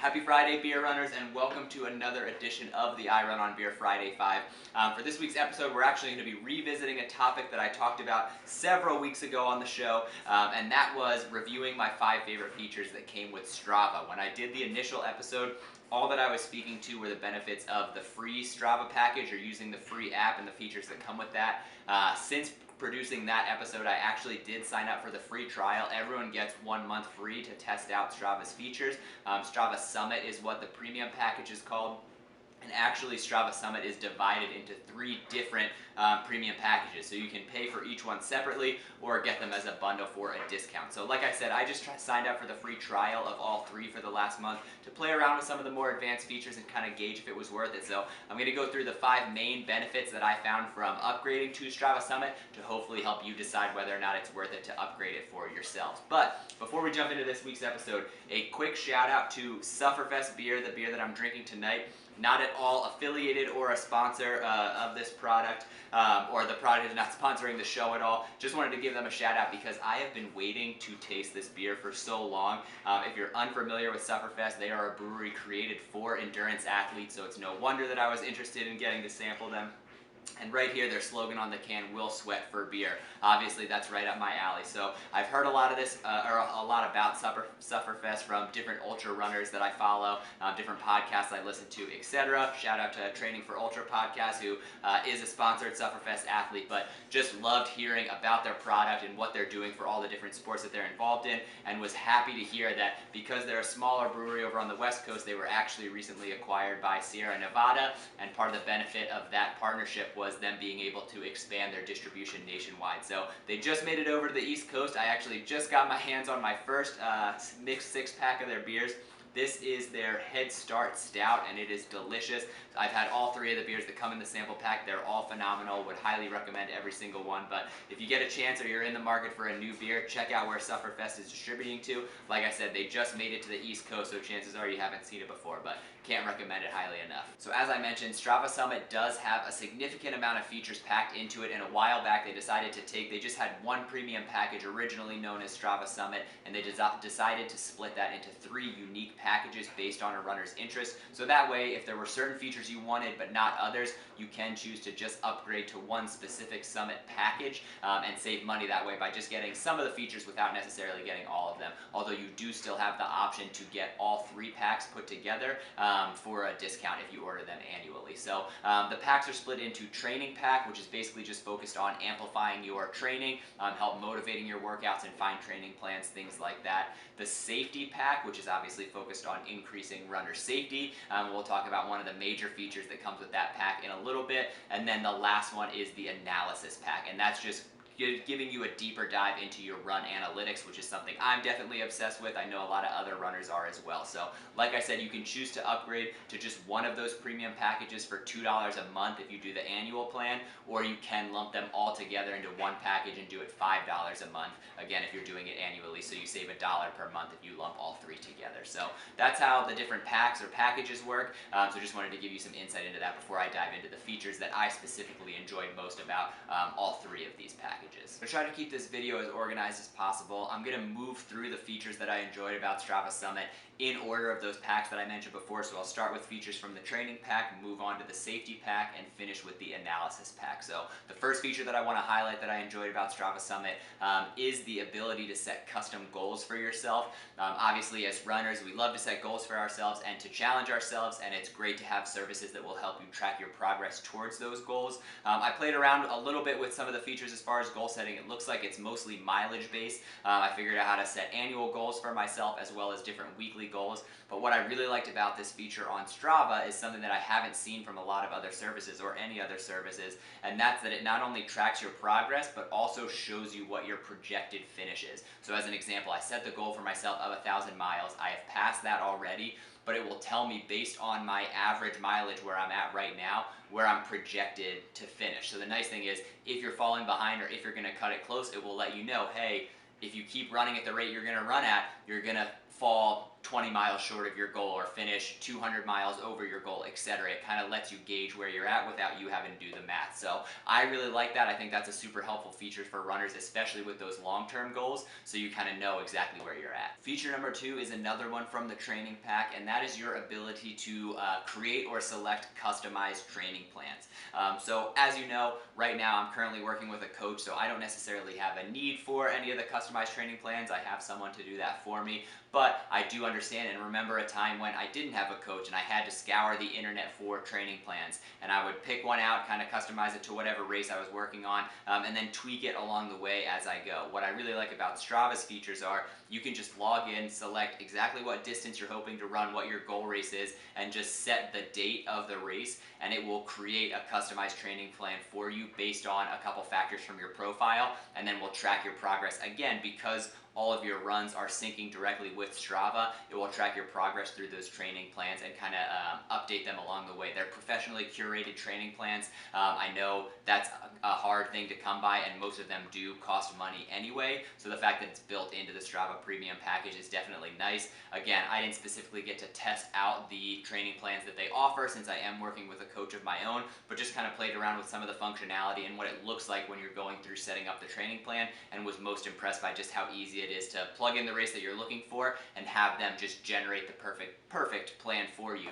Happy Friday, beer runners, and welcome to another edition of the iRunOnBeer Friday 5. For this week's episode, we're actually going to be revisiting a topic that I talked about several weeks ago on the show, and that was reviewing my 5 favorite features that came with Strava. When I did the initial episode, all that I was speaking to were the benefits of the free Strava package or using the free app and the features that come with that. Since producing that episode, I actually did sign up for the free trial. Everyone gets 1 month free to test out Strava's features. Strava Summit is what the premium package is called. And actually, Strava Summit is divided into 3 different premium packages. So you can pay for each one separately or get them as a bundle for a discount. So like I said, I just signed up for the free trial of all 3 for the last month to play around with some of the more advanced features and kind of gauge if it was worth it. So I'm going to go through the 5 main benefits that I found from upgrading to Strava Summit to hopefully help you decide whether or not it's worth it to upgrade it for yourselves. But before we jump into this week's episode, a quick shout out to Supperfest beer, the beer that I'm drinking tonight. Not at all affiliated or a sponsor of this product, or the product is not sponsoring the show at all. Just wanted to give them a shout out because I have been waiting to taste this beer for so long. If you're unfamiliar with Supperfest, they are a brewery created for endurance athletes, so it's no wonder that I was interested in getting to sample them. And right here, their slogan on the can, "We'll sweat for beer." Obviously, that's right up my alley. So I've heard a lot of this, or a lot about Supperfest from different ultra runners that I follow, different podcasts I listen to, etc. Shout out to Training for Ultra podcast, who is a sponsored Supperfest athlete, but just loved hearing about their product and what they're doing for all the different sports that they're involved in, and was happy to hear that because they're a smaller brewery over on the West Coast, they were actually recently acquired by Sierra Nevada, and part of the benefit of that partnership was them being able to expand their distribution nationwide. So they just made it over to the East Coast. I actually just got my hands on my first mixed 6-pack of their beers. This is their Head Start Stout, and it is delicious. I've had all 3 of the beers that come in the sample pack. They're all phenomenal. Would highly recommend every single one. But if you get a chance or you're in the market for a new beer, check out where Supperfest is distributing to. Like I said, they just made it to the East Coast, so chances are you haven't seen it before, but can't recommend it highly enough. So as I mentioned, Strava Summit does have a significant amount of features packed into it, and a while back they decided to they just had one premium package originally known as Strava Summit, and they decided to split that into 3 unique packages based on a runner's interest. So that way, if there were certain features you wanted but not others, you can choose to just upgrade to one specific Summit package and save money that way by just getting some of the features without necessarily getting all of them. Although you do still have the option to get all 3 packs put together for a discount if you order them annually. So the packs are split into Training Pack, which is basically just focused on amplifying your training, help motivating your workouts and find training plans, things like that. The Safety Pack, which is obviously focused on increasing runner safety. We'll talk about one of the major features that comes with that pack in a little bit. And then the last one is the Analysis Pack, and that's just giving you a deeper dive into your run analytics, which is something I'm definitely obsessed with. I know a lot of other runners are as well. So like I said, you can choose to upgrade to just one of those premium packages for $2 a month if you do the annual plan, or you can lump them all together into one package and do it $5 a month, again if you're doing it annually, so you save $1 per month if you lump all 3 together. So that's how the different packs or packages work. So just wanted to give you some insight into that before I dive into the features that I specifically enjoyed most about all 3 of these packages. But try to keep this video as organized as possible. I'm going to move through the features that I enjoyed about Strava Summit in order of those packs that I mentioned before. So I'll start with features from the Training Pack, move on to the Safety Pack, and finish with the Analysis Pack. So the first feature that I want to highlight that I enjoyed about Strava Summit is the ability to set custom goals for yourself. Obviously, as runners, we love to set goals for ourselves and to challenge ourselves, and it's great to have services that will help you track your progress towards those goals. I played around a little bit with some of the features as far as goal setting. It looks like it's mostly mileage based. I figured out how to set annual goals for myself as well as different weekly goals. But what I really liked about this feature on Strava is something that I haven't seen from a lot of other services or any other services, and that's that it not only tracks your progress but also shows you what your projected finish is. So as an example, I set the goal for myself of 1,000 miles. I have passed that already, but it will tell me based on my average mileage where I'm at right now, where I'm projected to finish. So the nice thing is, if you're falling behind or if you're going to cut it close, it will let you know, hey, if you keep running at the rate you're going to run at, you're going to fall 20 miles short of your goal or finish 200 miles over your goal, etc. It kind of lets you gauge where you're at without you having to do the math. So I really like that. I think that's a super helpful feature for runners, especially with those long-term goals, so you kind of know exactly where you're at. Feature number 2 is another one from the training pack, and that is your ability to create or select customized training plans. So as you know, right now I'm currently working with a coach, so I don't necessarily have a need for any of the customized training plans. I have someone to do that for me. But I do understand and remember a time when I didn't have a coach and I had to scour the internet for training plans. And I would pick one out, kind of customize it to whatever race I was working on, and then tweak it along the way as I go. What I really like about Strava's features are you can just log in, select exactly what distance you're hoping to run, what your goal race is, and just set the date of the race, and it will create a customized training plan for you based on a couple factors from your profile, and then we'll track your progress. Again, because all of your runs are syncing directly with Strava, it will track your progress through those training plans and kind of update them along the way. They're professionally curated training plans. I know that's a hard thing to come by, and most of them do cost money anyway, so the fact that it's built into the Strava Premium package is definitely nice. Again, I didn't specifically get to test out the training plans that they offer since I am working with a coach of my own, but just kind of played around with some of the functionality and what it looks like when you're going through setting up the training plan, and was most impressed by just how easy it is to plug in the race that you're looking for and have them just generate the perfect plan for you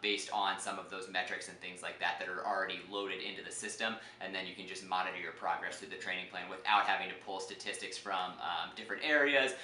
based on some of those metrics and things like that that are already loaded into the system, and then you can just monitor your progress through the training plan without having to pull statistics from different areas,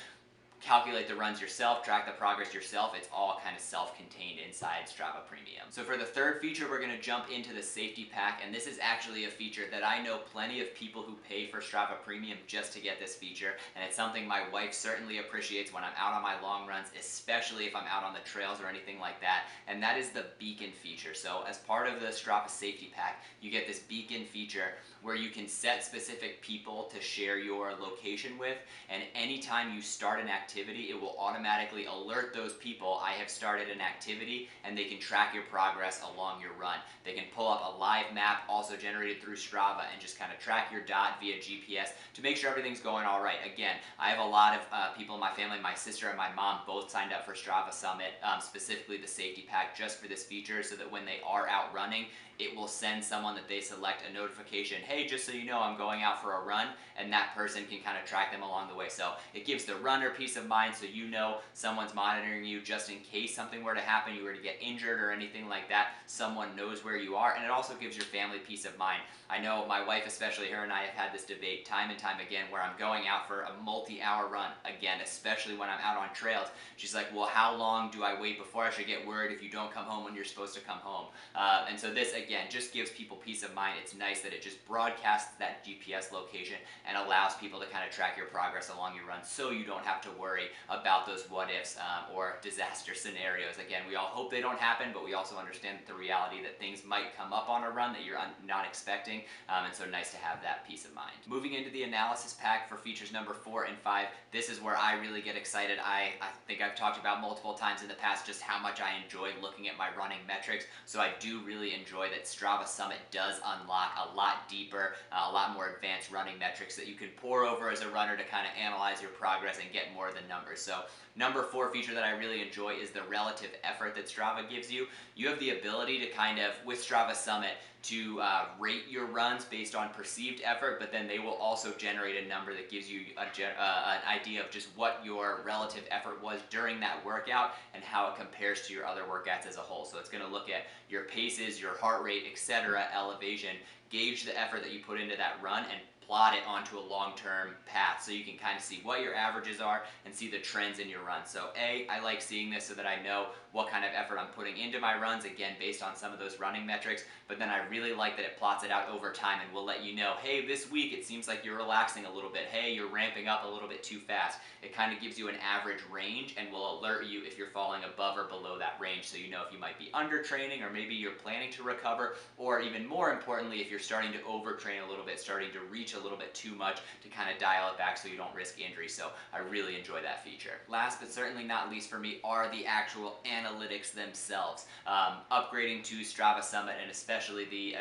calculate the runs yourself, track the progress yourself. It's all kind of self-contained inside Strava Premium. So for the third feature, we're going to jump into the safety pack, and this is actually a feature that I know plenty of people who pay for Strava Premium just to get this feature, and it's something my wife certainly appreciates when I'm out on my long runs, especially if I'm out on the trails or anything like that, and that is the beacon feature. So as part of the Strava safety pack, you get this beacon feature where you can set specific people to share your location with, and anytime you start an activity, it will automatically alert those people I have started an activity, and they can track your progress along your run. They can pull up a live map also generated through Strava and just kind of track your dot via GPS to make sure everything's going all right. Again, I have a lot of people in my family, my sister and my mom both signed up for Strava Summit, specifically the safety pack, just for this feature, so that when they are out running, it will send someone that they select a notification, hey, just so you know, I'm going out for a run, and that person can kind of track them along the way. So it gives the runner peace of mind, so you know someone's monitoring you just in case something were to happen, you were to get injured or anything like that, someone knows where you are, and it also gives your family peace of mind. I know my wife, especially, her and I have had this debate time and time again where I'm going out for a multi-hour run, again, especially when I'm out on trails. She's like, well, how long do I wait before I should get worried if you don't come home when you're supposed to come home? And so this, again, just gives people peace of mind. It's nice that it just broadcasts that GPS location and allows people to kind of track your progress along your run, so you don't have to worry about those what-ifs or disaster scenarios. Again, we all hope they don't happen, but we also understand the reality that things might come up on a run that you're not expecting, and so nice to have that peace of mind. Moving into the analysis pack for features number 4 and 5, this is where I really get excited. I think I've talked about multiple times in the past just how much I enjoy looking at my running metrics, so I do really enjoy that Strava Summit does unlock a lot deeper, a lot more advanced running metrics that you can pore over as a runner to kind of analyze your progress and get more of the numbers. So number 4 feature that I really enjoy is the relative effort that Strava gives you. You have the ability to kind of, with Strava Summit, to rate your runs based on perceived effort, but then they will also generate a number that gives you an idea of just what your relative effort was during that workout and how it compares to your other workouts as a whole. So it's going to look at your paces, your heart rate, etc., elevation, gauge the effort that you put into that run, and plot it onto a long-term path so you can kind of see what your averages are and see the trends in your run. So I like seeing this so that I know what kind of effort I'm putting into my runs, again, based on some of those running metrics, but then I really like that it plots it out over time and will let you know, hey, this week it seems like you're relaxing a little bit, hey, you're ramping up a little bit too fast. It kind of gives you an average range and will alert you if you're falling above or below that range, so you know if you might be undertraining or maybe you're planning to recover, or even more importantly, if you're starting to overtrain a little bit, starting to reach a little bit too much, to kind of dial it back so you don't risk injury. So I really enjoy that feature. Last but certainly not least for me are the actual analytics themselves. Upgrading to Strava Summit, and especially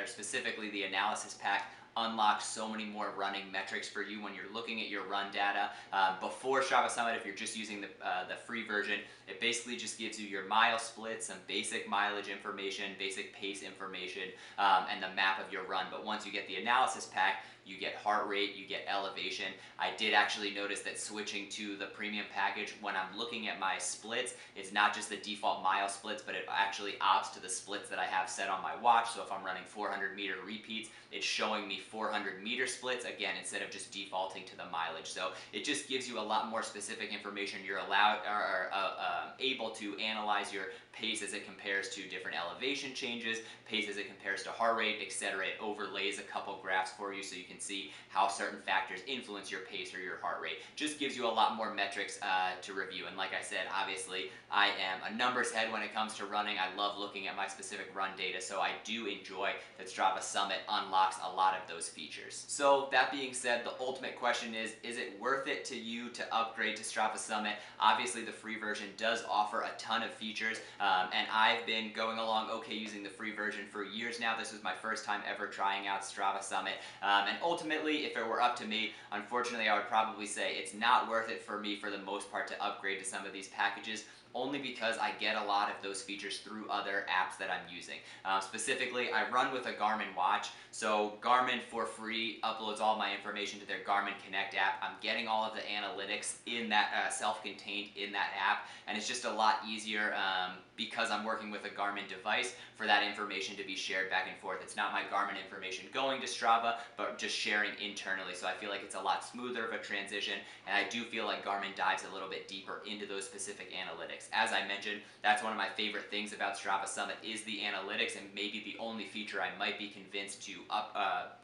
specifically the analysis pack, unlocks so many more running metrics for you when you're looking at your run data. Before Strava Summit, if you're just using the free version, it basically just gives you your mile splits, some basic mileage information, basic pace information, and the map of your run. But once you get the analysis pack, you get heart rate, you get elevation. I did actually notice that switching to the premium package, when I'm looking at my splits, it's not just the default mile splits, but it actually opts to the splits that I have set on my watch. So if I'm running 400-meter repeats, it's showing me 400-meter splits, again, instead of just defaulting to the mileage. So it just gives you a lot more specific information. You're able to analyze your pace as it compares to different elevation changes, pace as it compares to heart rate, etc. It overlays a couple graphs for you so you can see how certain factors influence your pace or your heart rate. Just gives you a lot more metrics to review. And like I said, obviously, I am a numbers head when it comes to running. I love looking at my specific run data, so I do enjoy that Strava Summit unlocks a lot of those features. So that being said, the ultimate question is it worth it to you to upgrade to Strava Summit? Obviously, the free version does offer a ton of features, and I've been going along okay using the free version for years now. This was my first time ever trying out Strava Summit, and ultimately, if it were up to me, unfortunately, I would probably say it's not worth it for me for the most part to upgrade to some of these packages, only because I get a lot of those features through other apps that I'm using. Specifically, I run with a Garmin watch, so Garmin for free uploads all my information to their Garmin Connect app. I'm getting all of the analytics in that self-contained in that app, and it's just a lot easier because I'm working with a Garmin device for that information to be shared back and forth. It's not my Garmin information going to Strava, but just sharing internally, so I feel like it's a lot smoother of a transition, and I do feel like Garmin dives a little bit deeper into those specific analytics. As I mentioned, that's one of my favorite things about Strava Summit is the analytics, and maybe the only feature I might be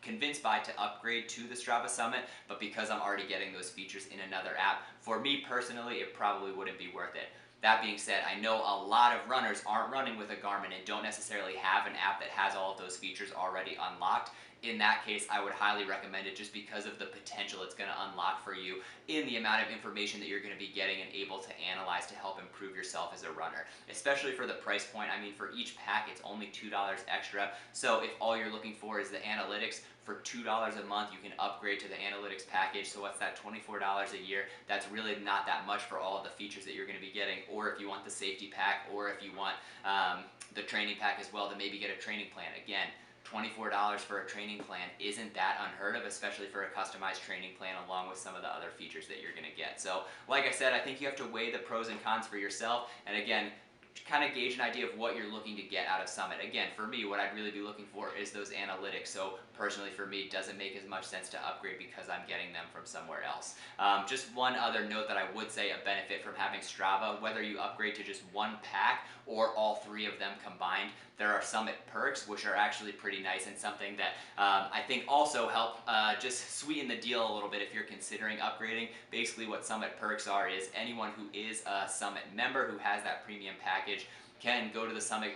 convinced by to upgrade to the Strava Summit, but because I'm already getting those features in another app, for me personally, it probably wouldn't be worth it. That being said, I know a lot of runners aren't running with a Garmin and don't necessarily have an app that has all of those features already unlocked. In that case, I would highly recommend it just because of the potential it's going to unlock for you in the amount of information that you're going to be getting and able to analyze to help improve yourself as a runner. Especially for the price point. I mean, for each pack, it's only $2 extra. So if all you're looking for is the analytics, for $2 a month, you can upgrade to the analytics package. So what's that, $24 a year? That's really not that much for all of the features that you're going to be getting. Or if you want the safety pack, or if you want the training pack as well, to maybe get a training plan. Again, $24 for a training plan isn't that unheard of, especially for a customized training plan along with some of the other features that you're going to get. So like I said, I think you have to weigh the pros and cons for yourself, and again, kind of gauge an idea of what you're looking to get out of Summit. Again, for me, what I'd really be looking for is those analytics. So personally for me, it doesn't make as much sense to upgrade because I'm getting them from somewhere else. Just one other note that I would say a benefit from having Strava, whether you upgrade to just one pack or all three of them combined, there are Summit perks, which are actually pretty nice and something that I think also help just sweeten the deal a little bit if you're considering upgrading. Basically what Summit perks are is anyone who is a Summit member who has that premium package can go to the Summit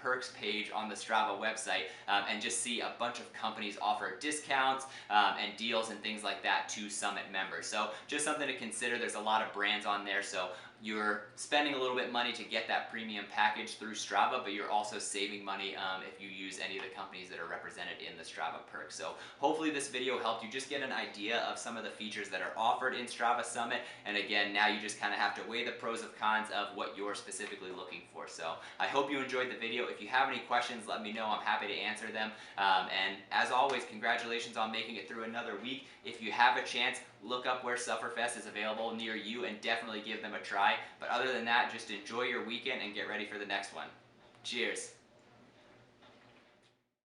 Perks page on the Strava website and just see a bunch of companies offer discounts and deals and things like that to Summit members. So just something to consider. There's a lot of brands on there, so you're spending a little bit of money to get that premium package through Strava, but you're also saving money if you use any of the companies that are represented in the Strava perks. So hopefully this video helped you just get an idea of some of the features that are offered in Strava Summit, and again, now you just kind of have to weigh the pros and cons of what you're specifically looking for. So I hope you enjoyed the video. If you have any questions, let me know. I'm happy to answer them. And as always, congratulations on making it through another week. If you have a chance, look up where Supperfest is available near you and definitely give them a try. But other than that, just enjoy your weekend and get ready for the next one. Cheers.